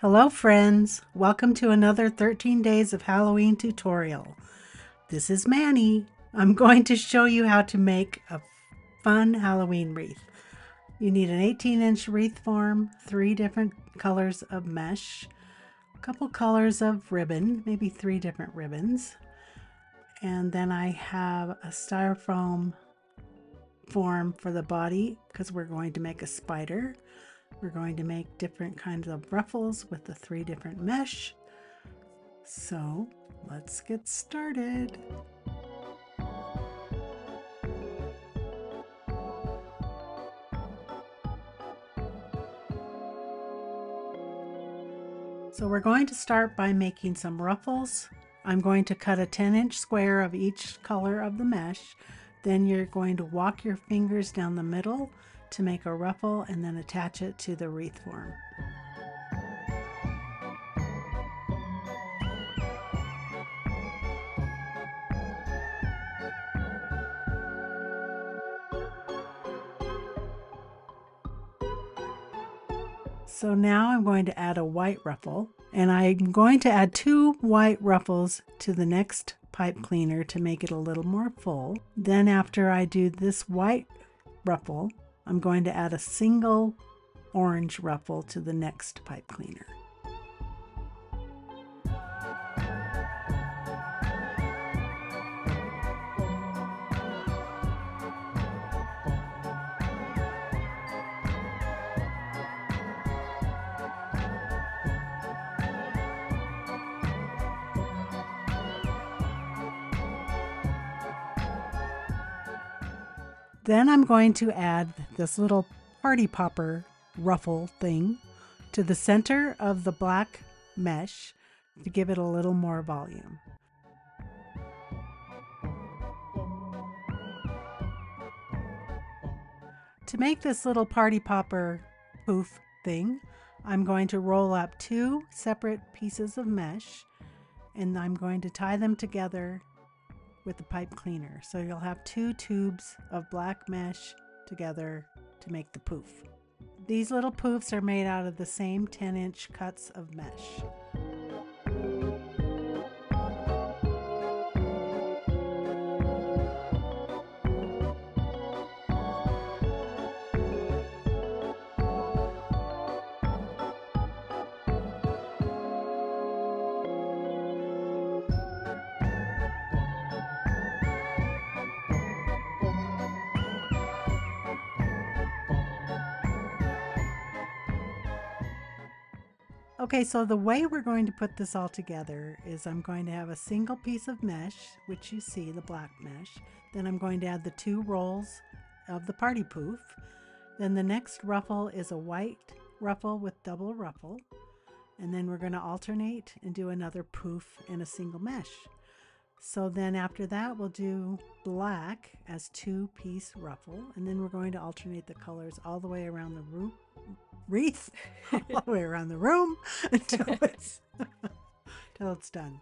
Hello friends, welcome to another 13 days of Halloween tutorial. This is Manny. I'm going to show you how to make a fun Halloween wreath. You need an 18-inch wreath form, 3 different colors of mesh, a couple colors of ribbon, maybe 3 different ribbons, and then I have a styrofoam form for the body because we're going to make a spider. We're going to make different kinds of ruffles with the 3 different mesh. So let's get started. So we're going to start by making some ruffles. I'm going to cut a 10-inch square of each color of the mesh. Then you're going to walk your fingers down the middle to make a ruffle and then attach it to the wreath form. So now I'm going to add a white ruffle, and I'm going to add 2 white ruffles to the next pipe cleaner to make it a little more full. Then after I do this white ruffle, I'm going to add a single orange ruffle to the next pipe cleaner. Then I'm going to add this little party popper ruffle thing to the center of the black mesh to give it a little more volume. To make this little party popper poof thing, I'm going to roll up 2 separate pieces of mesh, and I'm going to tie them together with the pipe cleaner. So you'll have 2 tubes of black mesh together to make the poof. These little poofs are made out of the same 10-inch cuts of mesh. Okay, so the way we're going to put this all together is I'm going to have a single piece of mesh, which you see, the black mesh. Then I'm going to add the 2 rolls of the party poof. Then the next ruffle is a white ruffle with double ruffle. And then we're going to alternate and do another poof in a single mesh. So then after that, we'll do black as 2-piece ruffle. And then we're going to alternate the colors all the way around the wreath all the way around the room until it's done.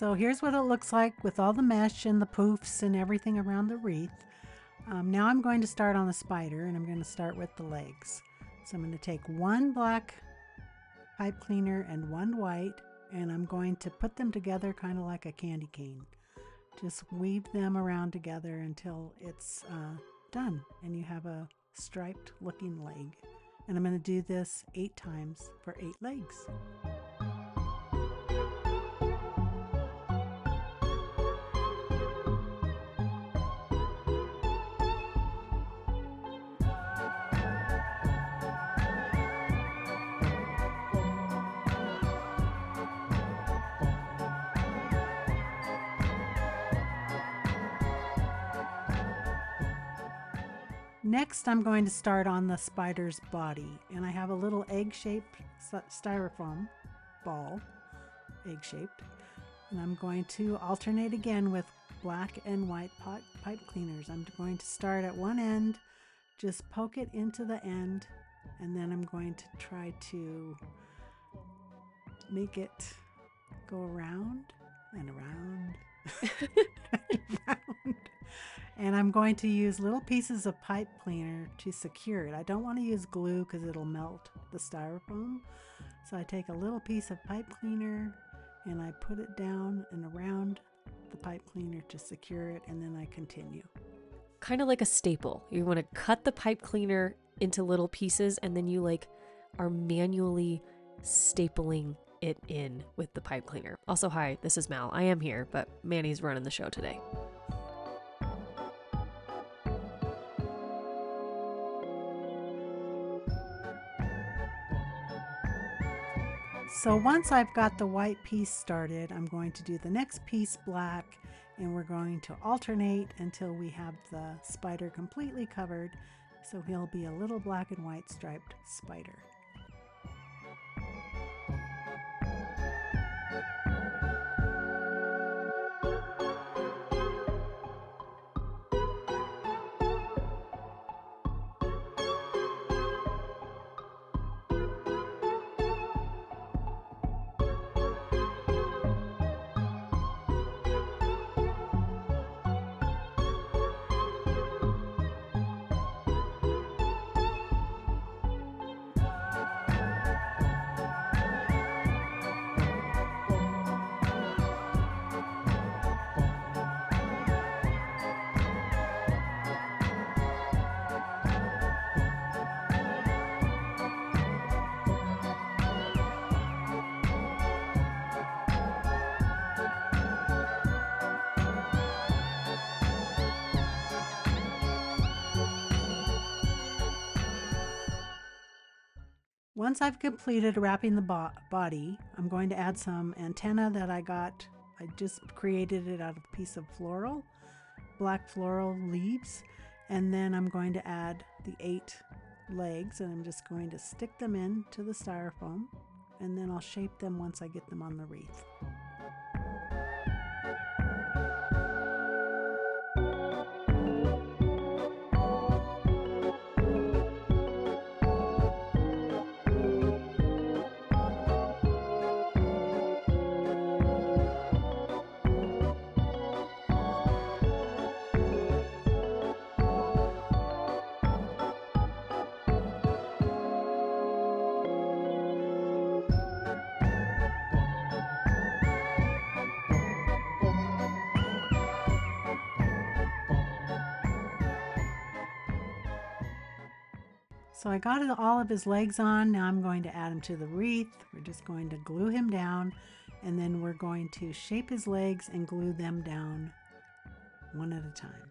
So here's what it looks like with all the mesh and the poofs and everything around the wreath. Now I'm going to start on the spider, and I'm going to start with the legs. So I'm going to take one black pipe cleaner and one white, and I'm going to put them together kind of like a candy cane. Just weave them around together until it's done and you have a striped looking leg. And I'm going to do this 8 times for 8 legs. Next, I'm going to start on the spider's body, and I have a little egg-shaped styrofoam ball, egg-shaped, and I'm going to alternate again with black and white pipe cleaners. I'm going to start at one end, just poke it into the end, and then I'm going to try to make it go around and around and around. And I'm going to use little pieces of pipe cleaner to secure it. I don't want to use glue because it'll melt the styrofoam. So I take a little piece of pipe cleaner and I put it down and around the pipe cleaner to secure it, and then I continue. Kind of like a staple. You want to cut the pipe cleaner into little pieces, and then you are manually stapling it in with the pipe cleaner. Also, hi, this is Mal. I am here, but Manny's running the show today. So once I've got the white piece started, I'm going to do the next piece black, and we're going to alternate until we have the spider completely covered. So he'll be a little black and white striped spider. Once I've completed wrapping the body, I'm going to add some antenna that I just created it out of a piece of black floral leaves, and then I'm going to add the 8 legs, and I'm just going to stick them into the styrofoam, and then I'll shape them once I get them on the wreath. So I got all of his legs on. Now I'm going to add him to the wreath. We're just going to glue him down, and then we're going to shape his legs and glue them down one at a time.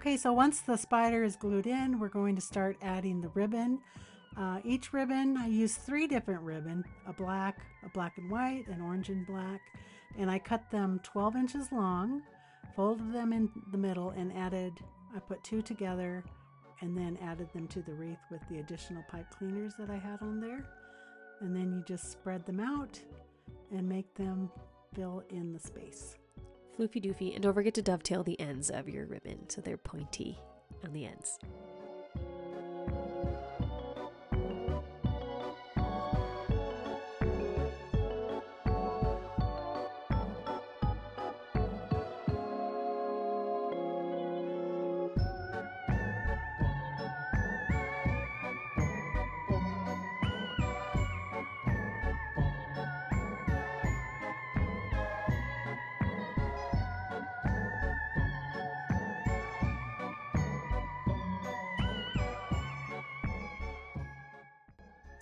Okay, so once the spider is glued in, we're going to start adding the ribbon. Each ribbon, I use 3 different ribbon, a black and white, an orange and black, and I cut them 12 inches long, folded them in the middle, and I put 2 together and then added them to the wreath with the additional pipe cleaners that I had on there. And then you just spread them out and make them fill in the space. Floofy doofy, and don't forget to dovetail the ends of your ribbon so they're pointy on the ends.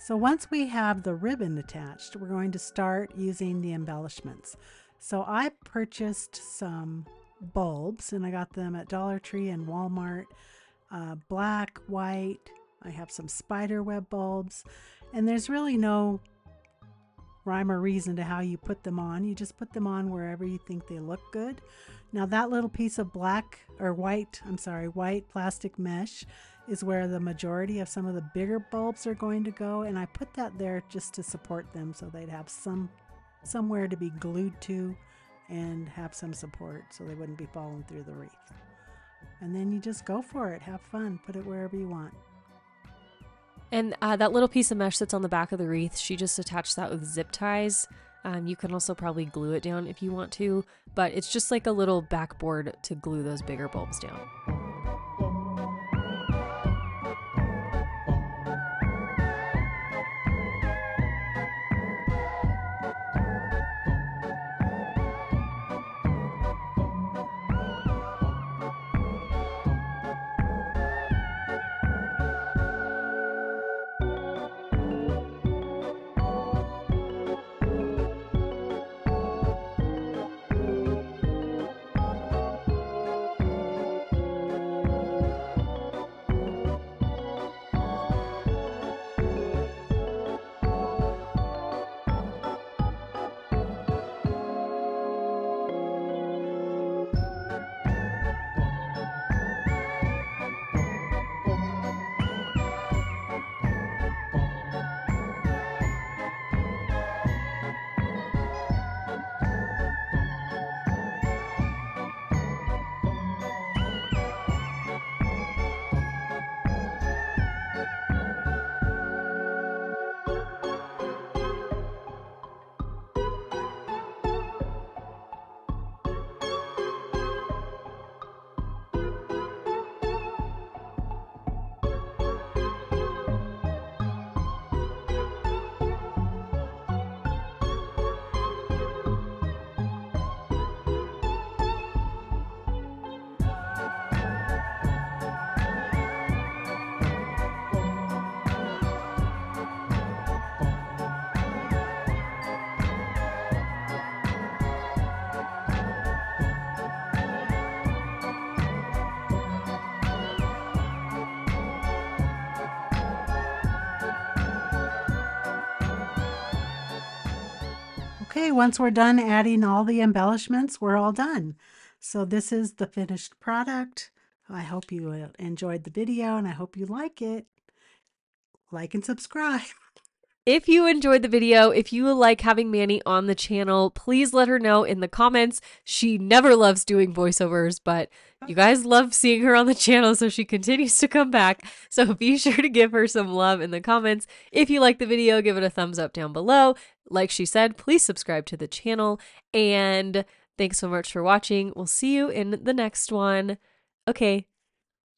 So once we have the ribbon attached, we're going to start using the embellishments. So I purchased some bulbs, and I got them at Dollar Tree and Walmart, black, white. I have some spider web bulbs, and there's really no rhyme or reason to how you put them on. You just put them on wherever you think they look good. Now that little piece of white plastic mesh is where the majority of some of the bigger bulbs are going to go, and I put that there just to support them so they'd have somewhere to be glued to and have some support so they wouldn't be falling through the wreath. And then you just go for it, have fun, put it wherever you want. And that little piece of mesh that's on the back of the wreath, she just attached that with zip ties. You can also probably glue it down if you want to, but it's just like a little backboard to glue those bigger bulbs down. Okay, once we're done adding all the embellishments, we're all done. So this is the finished product. I hope you enjoyed the video, and I hope you like it. Like and subscribe. If you enjoyed the video, if you like having Manny on the channel, please let her know in the comments. She never loves doing voiceovers, but you guys love seeing her on the channel, so she continues to come back. So be sure to give her some love in the comments. If you like the video, give it a thumbs up down below. Like she said, please subscribe to the channel. And thanks so much for watching. We'll see you in the next one. Okay.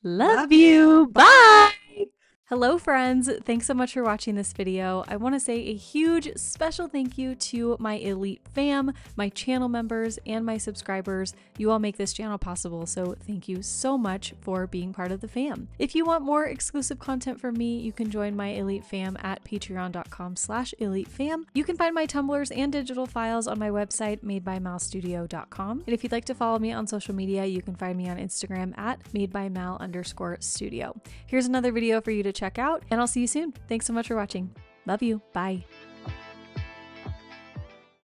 Love you. Bye. Hello friends! Thanks so much for watching this video. I want to say a huge special thank you to my elite fam, my channel members, and my subscribers. You all make this channel possible, so thank you so much for being part of the fam. If you want more exclusive content from me, you can join my elite fam at patreon.com/elitefam. You can find my tumblers and digital files on my website madebymalstudio.com. And if you'd like to follow me on social media, you can find me on Instagram at madebymal_studio. Here's another video for you to check out, and I'll see you soon. Thanks so much for watching. Love you. Bye.